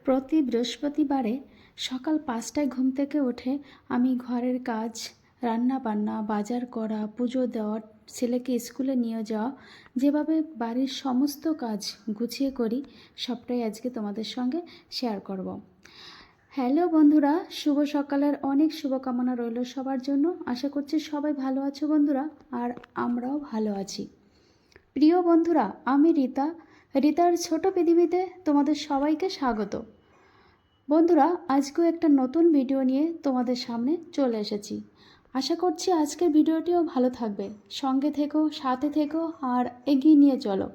প্রতি বৃহস্পতিবারে সকাল ৫টায় ঘুম থেকে উঠে আমি ঘরের কাজ, রান্না বান্না, বাজার করা, পুজো দেওয়া, ছেলেকে স্কুলে নিয়ে যাওয়া, যেভাবে বাড়ির সমস্ত কাজ গুছিয়ে করি সবটাই আজকে তোমাদের সঙ্গে শেয়ার করব। হ্যালো বন্ধুরা, শুভ সকালের অনেক শুভকামনা রইল সবার জন্য। আশা করছি সবাই ভালো আছো বন্ধুরা, আর আমরাও ভালো আছি। প্রিয় বন্ধুরা, আমি রিতার ছোট পৃথিবীতে তোমাদের সবাইকে স্বাগত। বন্ধুরা, আজকেও একটা নতুন ভিডিও নিয়ে তোমাদের সামনে চলে এসেছি। আশা করছি আজকের ভিডিওটিও ভালো থাকবে। সঙ্গে থেকো, সাথে থেকো, আর এগিয়ে নিয়ে চলো।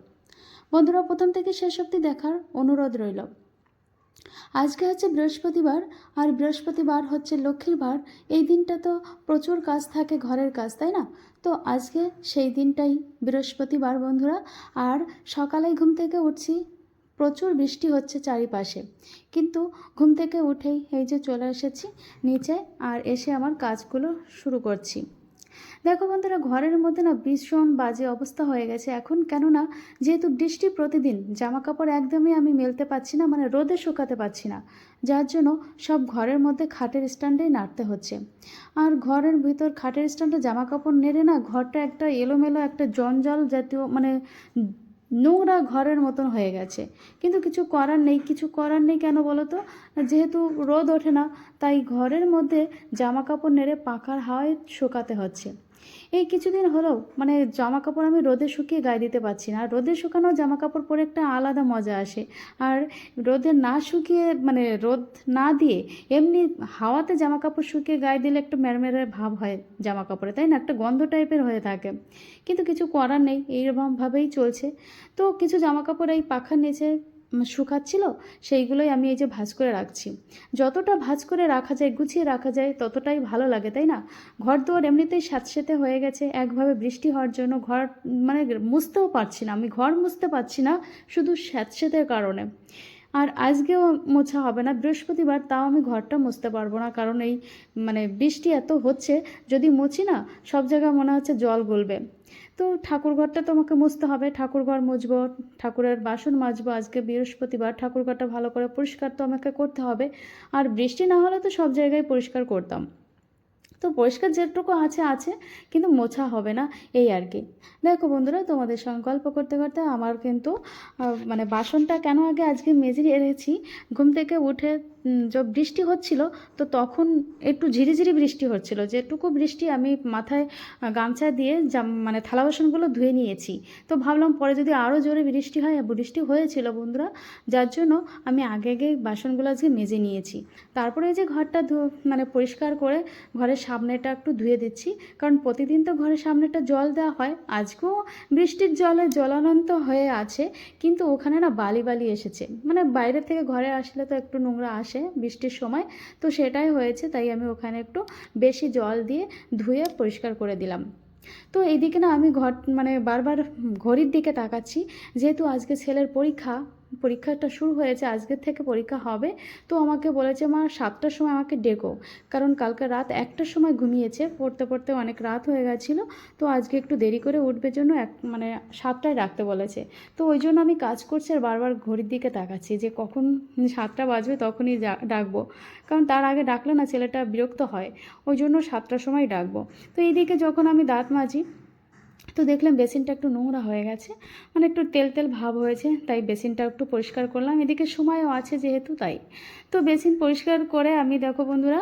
বন্ধুরা, প্রথম থেকে শেষ অবধি দেখার অনুরোধ রইল। আজকে হচ্ছে বৃহস্পতিবার, আর বৃহস্পতিবার হচ্ছে লক্ষ্মীর বার। এই দিনটা তো প্রচুর কাজ থাকে, ঘরের কাজ, তাই না? তো আজকে সেই দিনটাই বৃহস্পতিবার বন্ধুরা। আর সকালেই ঘুম থেকে উঠছি, প্রচুর বৃষ্টি হচ্ছে চারিপাশে, কিন্তু ঘুম থেকে উঠেই এই যে চলে এসেছি নিচে, আর এসে আমার কাজগুলো শুরু করছি। দেখো বন্ধুরা, ঘরের মধ্যে না ভীষণ বাজে অবস্থা হয়ে গেছে এখন, কেননা যেহেতু বৃষ্টি প্রতিদিন, জামা কাপড় একদমই আমি মেলতে পারছি না, মানে রোদে শুকাতে পারছি না, যার জন্য সব ঘরের মধ্যে খাটের স্ট্যান্ডেই নাড়তে হচ্ছে। আর ঘরের ভিতর খাটের স্ট্যান্ডে জামা কাপড় নেড়ে না ঘরটা একটা এলোমেলো, একটা জঞ্জাল জাতীয়, মানে নোংরা ঘরের মতন হয়ে গেছে। কিন্তু কিছু করার নেই কেন বলো তো? যেহেতু রোদ ওঠে না, তাই ঘরের মধ্যে জামা কাপড় নেড়ে পাখার হাওয়ায় শুকাতে হচ্ছে। এই কিছুদিন হলো মানে জামা কাপড় আমি রোদে শুকিয়ে গায়ে দিতে পারছি না। আর রোদে শুকানো জামা কাপড় পরে একটা আলাদা মজা আসে, আর রোদে না শুকিয়ে, মানে রোদ না দিয়ে এমনি হাওয়াতে জামা কাপড় শুকিয়ে গায়ে দিলে একটু মেরমেরে ভাব হয় জামা কাপড়ে, তাই না? একটা গন্ধ টাইপের হয়ে থাকে। কিন্তু কিছু করার নেই, এইরকমভাবেই চলছে। তো কিছু জামা কাপড় এই পাখার নিচে শুকাচ্ছিল, সেইগুলোই আমি এই যে ভাঁজ করে রাখছি। যতটা ভাঁজ করে রাখা যায়, গুছিয়ে রাখা যায়, ততটাই ভালো লাগে, তাই না? ঘর দুয়ার এমনিতেই স্যাঁতসেঁতে হয়ে গেছে, একভাবে বৃষ্টি হওয়ার জন্য ঘর মানে মুছতেও পারছি না, আমি ঘর মুছতে পারছি না শুধু স্যাঁতসেঁতের কারণে। আর আজকেও মোছা হবে না বৃহস্পতিবার, তাও আমি ঘরটা মুছতে পারবো না, কারণ এই মানে বৃষ্টি এত হচ্ছে, যদি মুছি না সব জায়গায় মনে হচ্ছে জল গলবে। তো ঠাকুরঘরটা তো আমাকে মুছতে হবে, ঠাকুরঘর মুছবো, ঠাকুরের বাসন মাজবো। আজকে বৃহস্পতিবার, ঠাকুরঘরটা ভালো করে পরিষ্কার তো আমাকে করতে হবে। আর বৃষ্টি না হলে তো সব জায়গায় পরিষ্কার করতাম। তো পরিষ্কার যেটুকু আছে আছে, কিন্তু মোছা হবে না, এই আর কি। দেখো বন্ধুরা, তোমাদের সঙ্গে গল্প করতে করতে আমার কিন্তু মানে বাসনটা কেন আগে আজকে মেজে রেখেছি। ঘুম থেকে উঠে বৃষ্টি হচ্ছিল, তো তখন একটু ঝিরিঝিরি বৃষ্টি হচ্ছিল, যেটুকু বৃষ্টি আমি মাথায় গামছা দিয়ে মানে থালা বাসনগুলো ধুয়ে নিয়েছি। তো ভাবলাম পরে যদি আরও জোরে বৃষ্টি হয়, বৃষ্টি হয়েছিল বন্ধুরা, যার জন্য আমি আগে বাসনগুলো আজকে মেজে নিয়েছি। তারপরে এই যে ঘরটা মানে পরিষ্কার করে ঘরের সামনেটা একটু ধুয়ে দিচ্ছি, কারণ প্রতিদিন তো ঘরের সামনেটা জল দেওয়া হয়। আজকেও বৃষ্টির জলে জলানন্ত হয়ে আছে, কিন্তু ওখানে না বালি বালি এসেছে, মানে বাইরে থেকে ঘরে আসলে তো একটু নোংরা আসে বৃষ্টির সময়, তো সেটাই হয়েছে, তাই আমি ওখানে একটু বেশি জল দিয়ে ধুয়ে পরিষ্কার করে দিলাম। তো এইদিকে না আমি মানে বারবার ঘড়ির দিকে তাকাচ্ছি, যেহেতু আজকে ছেলের পরীক্ষাটা শুরু হয়েছে, আজকের থেকে পরীক্ষা হবে। তো আমাকে বলেছে, মা 7টার সময় আমাকে ডেকো, কারণ কালকে রাত 1টার সময় ঘুমিয়েছে, পড়তে পড়তে অনেক রাত হয়ে গেছিলো। তো আজকে একটু দেরি করে উঠবে জন্য মানে 7টায় ডাকতে বলেছে। তো ওই জন্য আমি কাজ করছি আর বারবার ঘড়ির দিকে তাকাচ্ছি যে কখন 7টা বাজবে তখনই ডাকবো, কারণ তার আগে ডাকলে না ছেলেটা বিরক্ত হয়, ওই জন্য 7টার সময় ডাকবো। তো এইদিকে যখন আমি দাঁত মাজি, তো দেখলাম বেসিনটা একটু নোংরা হয়ে গেছে, মানে একটু তেল তেল ভাব হয়েছে, তাই বেসিনটা একটু পরিষ্কার করলাম, এদিকে সময়ও আছে যেহেতু, তাই। তো বেসিন পরিষ্কার করে আমি, দেখো বন্ধুরা,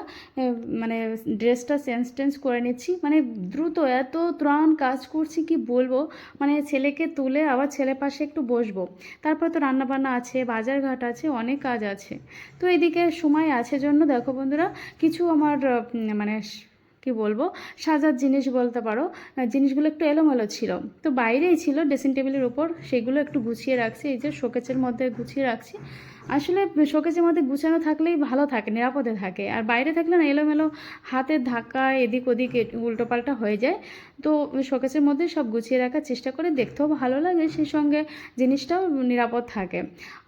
মানে ড্রেসটা চেঞ্জ করে নিচ্ছি, মানে দ্রুত এত ত্রাণ কাজ করছি কি বলবো। মানে ছেলেকে তুলে আবার ছেলের পাশে একটু বসবো, তারপর তো রান্নাবান্না আছে, বাজারঘাট আছে, অনেক কাজ আছে। তো এদিকে সময় আছে জন্য দেখো বন্ধুরা, কিছু আমার মানে কি বলবো, সাজার জিনিস বলতে পারো, জিনিসগুলো একটু এলোমেলো ছিল, তো বাইরেই ছিল ড্রেসিং টেবিলের উপর, সেগুলো একটু গুছিয়ে রাখছি, এই যে শোকেসের মধ্যে গুছিয়ে রাখছি। আসলে শোকেসের মধ্যে গুছানো থাকলেই ভালো থাকে, নিরাপদে থাকে, আর বাইরে থাকলে না এলোমেলো, হাতের ধাক্কা এদিক ওদিক উল্টোপাল্টা হয়ে যায়। তো শোকেসের মধ্যে সব গুছিয়ে রাখার চেষ্টা করে, দেখতেও ভালো লাগে, সেই সঙ্গে জিনিসটাও নিরাপদ থাকে।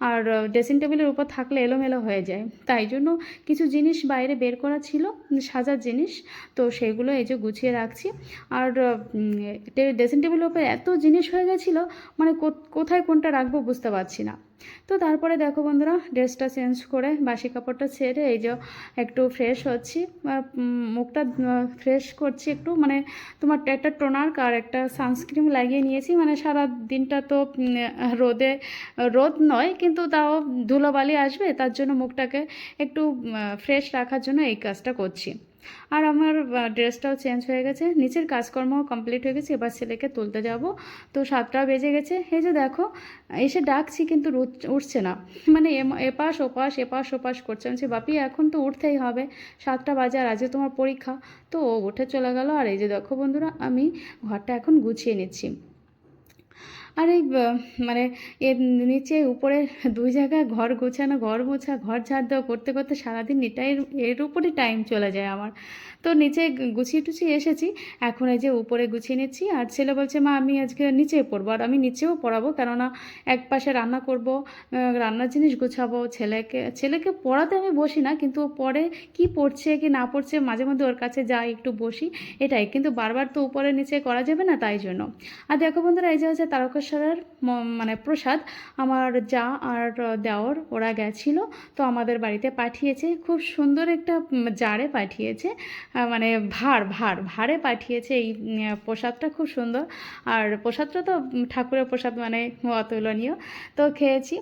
আর ড্রেসিং টেবিলের উপর থাকলে এলোমেলো হয়ে যায়, তাই জন্য কিছু জিনিস বাইরে বের করা ছিল, সাজার জিনিস, তো সেগুলো এই যে গুছিয়ে রাখছি। আর ড্রেসিং টেবিলের উপরে এত জিনিস হয়ে গেছিলো, মানে কোথায় কোনটা রাখবো বুঝতে পারছি না। তো তারপরে দেখো বন্ধুরা, ড্রেসটা চেঞ্জ করে বাসি কাপড়টা ছেড়ে এই যে একটু ফ্রেশ হচ্ছি, মুখটা ফ্রেশ করছি একটু, মানে তোমার একটা টোনার আর একটা সানস্ক্রিন লাগিয়ে নিয়েছি। মানে সারা দিনটা তো রোদ নয় কিন্তু তাও ধুলোবালি আসবে, তার জন্য মুখটাকে একটু ফ্রেশ রাখার জন্য এই কাজটা করছি। আর আমার ড্রেসটাও চেঞ্জ হয়ে গেছে, নিচের কাজকর্ম কমপ্লিট হয়ে গেছে, এবার ছেলেকে তুলতে যাব। তো 7টা বেজে গেছে, এই যে দেখো এসে ডাকছি কিন্তু উঠছে না, মানে এপাশ ওপাশ এপাশ ওপাশ করছে। আমি বলছি, বাপি এখন তো উঠতেই হবে, 7টা বাজে আর আজকে তোমার পরীক্ষা। তো ও উঠে চলে গেল। আর এই যে দেখো বন্ধুরা, আমি ঘরটা এখন গুছিয়ে নিচ্ছি। আর এই মানে এর নিচে উপরে 2 জায়গায় ঘর গোছানো, ঘর মোছা, ঘর ঝাড় দেওয়া করতে করতে সারাদিন এর উপরে টাইম চলে যায় আমার। তো নিচে গুছিয়ে টুছিয়ে এসেছি, এখন এই যে উপরে গুছিয়ে নিচ্ছি। আর ছেলে বলছে, মা আমি আজকে নিচে পড়বো, আর আমি নিচেও পড়াবো, কেননা এক পাশে রান্না করব, রান্নার জিনিস গুছাবো। ছেলেকে পড়াতে আমি বসি না, কিন্তু ও পড়ে কি পড়ছে কি না পড়ছে মাঝে মধ্যে ওর কাছে যাই, একটু বসি, এটাই। কিন্তু বারবার তো উপরে নিচে করা যাবে না, তাই জন্য। আর দেখো বন্ধুরা, এই যে হচ্ছে তারকেশ্বরের মানে প্রসাদ, আমার যা আর দেওর ওরা গেছিল, তো আমাদের বাড়িতে পাঠিয়েছে, খুব সুন্দর একটা জারে পাঠিয়েছে, মানে ভাড়ে পাঠিয়েছে এই প্রসাদটা, খুব সুন্দর। আর প্রসাদটা তো ঠাকুরের প্রসাদ, মানে অতুলনীয়। তো খেয়েছি।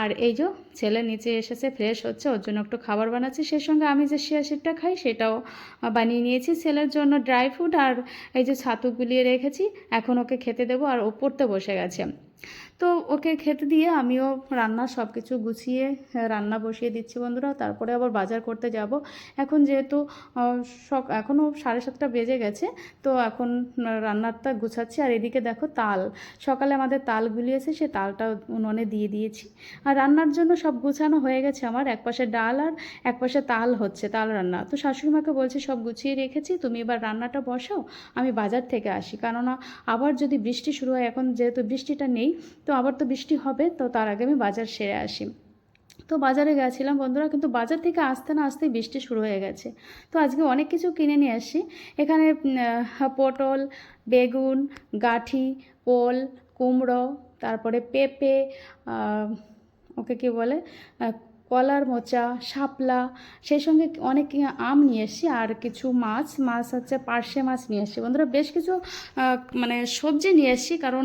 আর এই যে ছেলে নিচে এসেছে, ফ্রেশ হচ্ছে, ওর জন্য একটু খাবার বানাচ্ছি, সেই সঙ্গে আমি যে শিয়াশিরটা খাই সেটাও বানিয়ে নিয়েছি ছেলের জন্য, ড্রাই ফ্রুট। আর এই যে ছাতু গুলিয়ে রেখেছি, এখন ওকে খেতে দেবো। আর ও পড়তে বসে গেছে, তো ওকে খেতে দিয়ে আমিও রান্না সব কিছু গুছিয়ে রান্না বসিয়ে দিচ্ছি বন্ধুরা। তারপরে আবার বাজার করতে যাব। এখন যেহেতু এখনও 7:30 বেজে গেছে, তো এখন রান্নাটা গুছাচ্ছি। আর এদিকে দেখো সকালে আমাদের তাল গুলিয়েছে, সে তালটা উনুনে দিয়ে দিয়েছি। আর রান্নার জন্য সব গুছানো হয়ে গেছে আমার, একপাশে ডাল আর একপাশে তাল হচ্ছে, তাল রান্না। তো শাশুড়িমাকে বলছি, সব গুছিয়ে রেখেছি, তুমি এবার রান্নাটা বসাও, আমি বাজার থেকে আসি, কেননা আবার যদি বৃষ্টি শুরু হয়, এখন যেহেতু বৃষ্টিটা নেই, তো আবার তো বৃষ্টি হবে, তো তার আগে আমি বাজার সেরে আসি। তো বাজারে গেছিলাম বন্ধুরা, কিন্তু বাজার থেকে আসতে না আসতেই বৃষ্টি শুরু হয়ে গেছে। তো আজকে অনেক কিছু কিনে নিয়ে আসি। এখানে পটল, বেগুন, গাঠি, ওল, কুমড়ো, তারপরে পেঁপে, ওকে কী বলে, কলার মোচা, শাপলা, সেই সঙ্গে অনেক আম নিয়ে এসেছি। আর কিছু মাছ হচ্ছে পার্শে মাছ নিয়ে এসেছি বন্ধুরা, বেশ কিছু মানে সবজি নিয়ে এসেছি, কারণ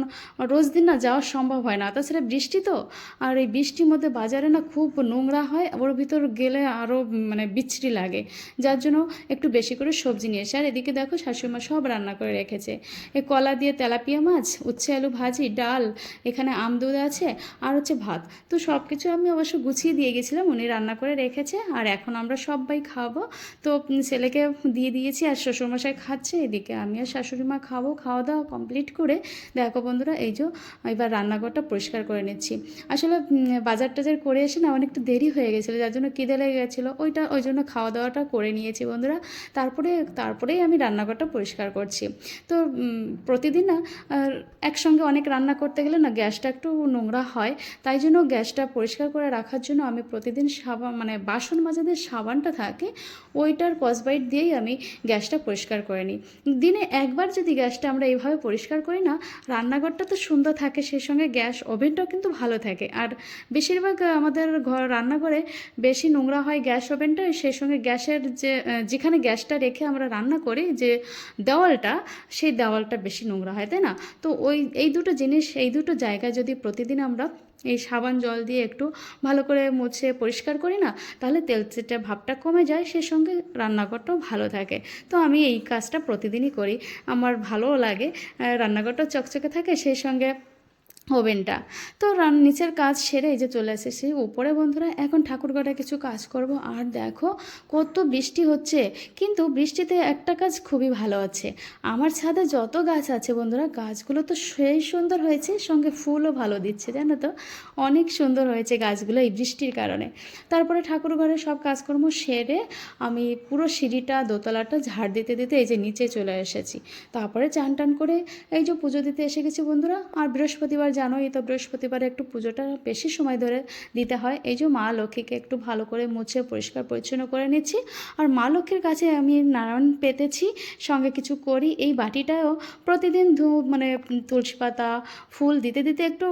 রোজ দিন না যাওয়া সম্ভব হয় না, তাছাড়া বৃষ্টি তো। আর এই বৃষ্টির মধ্যে বাজারে না খুব নোংরা হয়, ওর ভিতর গেলে আরও মানে বিচ্ছিরি লাগে, যার জন্য একটু বেশি করে সবজি নিয়ে এসে। আর এদিকে দেখো শাশুড়িমা সব রান্না করে রেখেছে, এই কলা দিয়ে তেলাপিয়া মাছ, উচ্ছে আলু ভাজি, ডাল, এখানে আম দুধ আছে, আর হচ্ছে ভাত। তো সব কিছু আমি অবশ্য গুছিয়ে দিয়ে গেছিলাম, উনি রান্না করে রেখেছে। আর এখন আমরা সবাই খাবো, তো ছেলেকে দিয়ে দিয়েছি, আর শ্বশুরমশাই খাচ্ছে, এদিকে আমি আর শাশুড়ি মা খাবো। খাওয়া দাওয়া কমপ্লিট করে দেখো বন্ধুরা, এই যে এবার রান্নাঘরটা পরিষ্কার করে নিচ্ছি। আসলে বাজার টাজার করে এসে না অনেকটা দেরি হয়ে গেছিলো, যার জন্য খিদে লেগে গেছিলো, ওই জন্য খাওয়া দাওয়াটা করে নিয়েছি বন্ধুরা। তারপরেই আমি রান্নাঘরটা পরিষ্কার করছি। তো প্রতিদিন না একসঙ্গে অনেক রান্না করতে গেলে না গ্যাসটা একটু নোংরা হয়, তাই জন্য গ্যাসটা পরিষ্কার করে রাখার জন্য আমি প্রতিদিন সাবান, মানে বাসন মাজাদের সাবানটা থাকে, ওইটার কসবাইট দিয়েই আমি গ্যাসটা পরিষ্কার করে নিই। দিনে একবার যদি গ্যাসটা আমরা এইভাবে পরিষ্কার করি না, রান্নাঘরটা তো সুন্দর থাকে, সেই সঙ্গে গ্যাস ওভেনটাও কিন্তু ভালো থাকে। আর বেশিরভাগ আমাদের রান্নাঘরে বেশি নোংরা হয় গ্যাস ওভেনটা, সেই সঙ্গে গ্যাসের যেখানে গ্যাসটা রেখে আমরা রান্না করি, যে দেওয়ালটা, সেই দেওয়ালটা বেশি নোংরা হয়, তাই না? তো এই দুটো জিনিস, এই দুটো জায়গায় যদি প্রতিদিন আমরা এই সাবান জল দিয়ে একটু ভালো করে মুছে পরিষ্কার করি না, তাহলে তেলচিটে ভাবটা কমে যায়, সেই সঙ্গে রান্নাঘরটাও ভালো থাকে। তো আমি এই কাজটা প্রতিদিনই করি, আমার ভালোও লাগে, রান্নাঘরটাও চকচকে থাকে, সেই সঙ্গে ওভেনটা। তো নিচের কাজ সেরে এই যে চলে এসেছি উপরে বন্ধুরা, এখন ঠাকুরঘরে কিছু কাজ করব। আর দেখো কত বৃষ্টি হচ্ছে, কিন্তু বৃষ্টিতে একটা কাজ খুবই ভালো আছে, আমার ছাদে যত গাছ আছে বন্ধুরা, গাছগুলো তো সেই সুন্দর হয়েছে, সঙ্গে ফুলও ভালো দিচ্ছে, জানো তো, অনেক সুন্দর হয়েছে গাছগুলো এই বৃষ্টির কারণে। তারপরে ঠাকুরঘরে সব কাজকর্ম সেরে আমি পুরো সিঁড়িটা, দোতলাটা ঝাড় দিতে দিতে এই যে নিচে চলে এসেছি। তারপরে চান টান করে এই যে পুজো দিতে এসে গেছি বন্ধুরা। আর বৃহস্পতিবার জানোই তো বৃহস্পতিবারে একটু পুজোটা বেশি সময় ধরে দিতে হয়। এই যে মা লক্ষ্মীকে একটু ভালো করে মুছে পরিষ্কার পরিচ্ছন্ন করে নিচ্ছি। আর মা লক্ষ্মীর কাছে আমি নারায়ণ পেতেছি, সঙ্গে কিছু করি। এই বাটিটাও প্রতিদিন মানে তুলসী পাতা ফুল দিতে দিতে একটু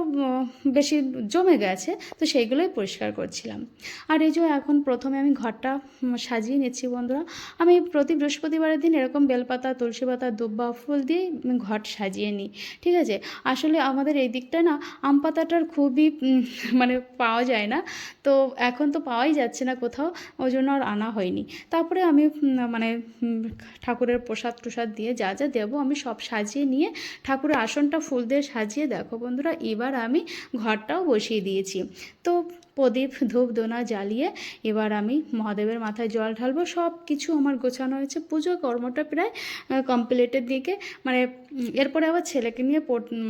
বেশি জমে গেছে, তো সেইগুলোই পরিষ্কার করছিলাম। আর এই যে এখন প্রথমে আমি ঘরটা সাজিয়ে নিচ্ছি বন্ধুরা। আমি প্রতি বৃহস্পতিবারের দিন এরকম বেলপাতা, তুলসী পাতা, দুব্বা ফুল দিয়ে ঘর সাজিয়ে নিই, ঠিক আছে। আসলে আমাদের এই দিকটা না আম পাতাটার খুবই মানে পাওয়া যায় না, তো এখন তো পাওয়াই যাচ্ছে না কোথাও, ওই জন্য আর আনা হয়নি। তারপরে আমি মানে ঠাকুরের প্রসাদ টসাদ দিয়ে যা যা দেবো আমি সব সাজিয়ে নিয়ে ঠাকুরের আসনটা ফুল দিয়ে সাজিয়ে, দেখো বন্ধুরা এবার আমি ঘরটাও বসিয়ে দিয়েছি। তো প্রদীপ ধূপ দোনা জ্বালিয়ে এবার আমি মহাদেবের মাথায় জল ঢালবো। সব কিছু আমার গোছানো হয়েছে, পুজো কর্মটা প্রায় কমপ্লিটের দিকে। মানে এরপরে আবার ছেলেকে নিয়ে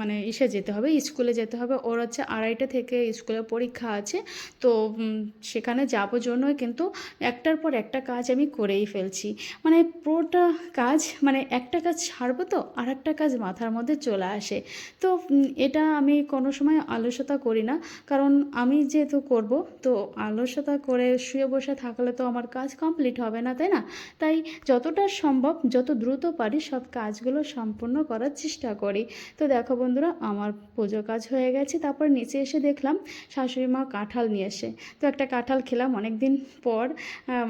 মানে যেতে হবে, স্কুলে যেতে হবে। ওর হচ্ছে 2:30 থেকে স্কুলে পরীক্ষা আছে, তো সেখানে যাবো জন্যই কিন্তু একটার পর একটা কাজ আমি করেই ফেলছি। মানে পুরোটা কাজ, মানে একটা কাজ ছাড়বো তো আর একটা কাজ মাথার মধ্যে চলে আসে। তো এটা আমি কোনো সময় আলস্যতা করি না, কারণ আমি যেহেতু করব, তো আলস্যতা করে শুয়ে বসে থাকলে তো আমার কাজ কমপ্লিট হবে না, তাই না? তাই যতটা সম্ভব যত দ্রুত পারি সব কাজগুলো সম্পূর্ণ করার চেষ্টা করি। তো দেখো বন্ধুরা আমার পুজো কাজ হয়ে গেছে। তারপর নিচে এসে দেখলাম শাশুড়ি মা কাঁঠাল নিয়ে এসে, তো একটা কাঁঠাল খেলাম অনেক দিন পর।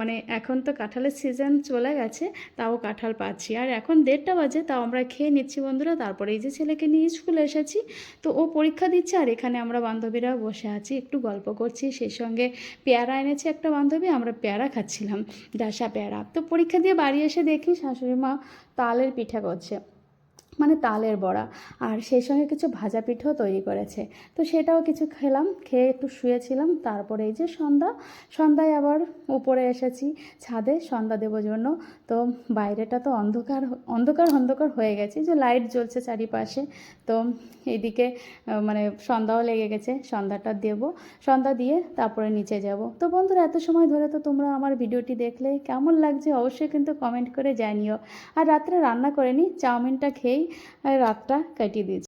মানে এখন তো কাঁঠালের সিজন চলে গেছে, তাও কাঁঠাল পাচ্ছি। আর এখন 1:30 বাজে, তাও আমরা খেয়ে নিচ্ছি বন্ধুরা। তারপরে এই যে ছেলেকে নিয়ে স্কুলে এসেছি, তো ও পরীক্ষা দিচ্ছে আর এখানে আমরা বান্ধবীরা বসে আছি, একটু গল্প করছি। সেই সঙ্গে পেয়ারা এনেছে একটা বান্ধবী, আমরা পেয়ারা খাচ্ছিলাম, ডাসা পেয়ারা। তো পরীক্ষা দিয়ে বাড়ি এসে দেখি শাশুড়ি মা তালের পিঠা করছে, মানে তালের বড়া, আর সেই সঙ্গে কিছু ভাজা পিঠাও তৈরি করেছে। তো সেটাও কিছু খেলাম, খেয়ে একটু শুয়েছিলাম। তারপরে এই যে সন্ধ্যায় আবার উপরে এসেছি ছাদে সন্ধ্যা দেওয়ার জন্য। তো বাইরেটা তো অন্ধকার অন্ধকার অন্ধকার হয়ে গেছে, যে লাইট জ্বলছে চারিপাশে। তো এইদিকে মানে সন্ধ্যাও লেগে গেছে, সন্ধ্যাটা দেব, সন্ধ্যা দিয়ে তারপরে নিচে যাব। তো বন্ধুরা এত সময় ধরে তো তোমরা আমার ভিডিওটি দেখলে, কেমন লাগছে অবশ্যই কিন্তু কমেন্ট করে জানিও। আর রাত্রে রান্না করে নিই, চাউমিনটা খেয়েই রাতটা কাটিয়ে দিয়েছি।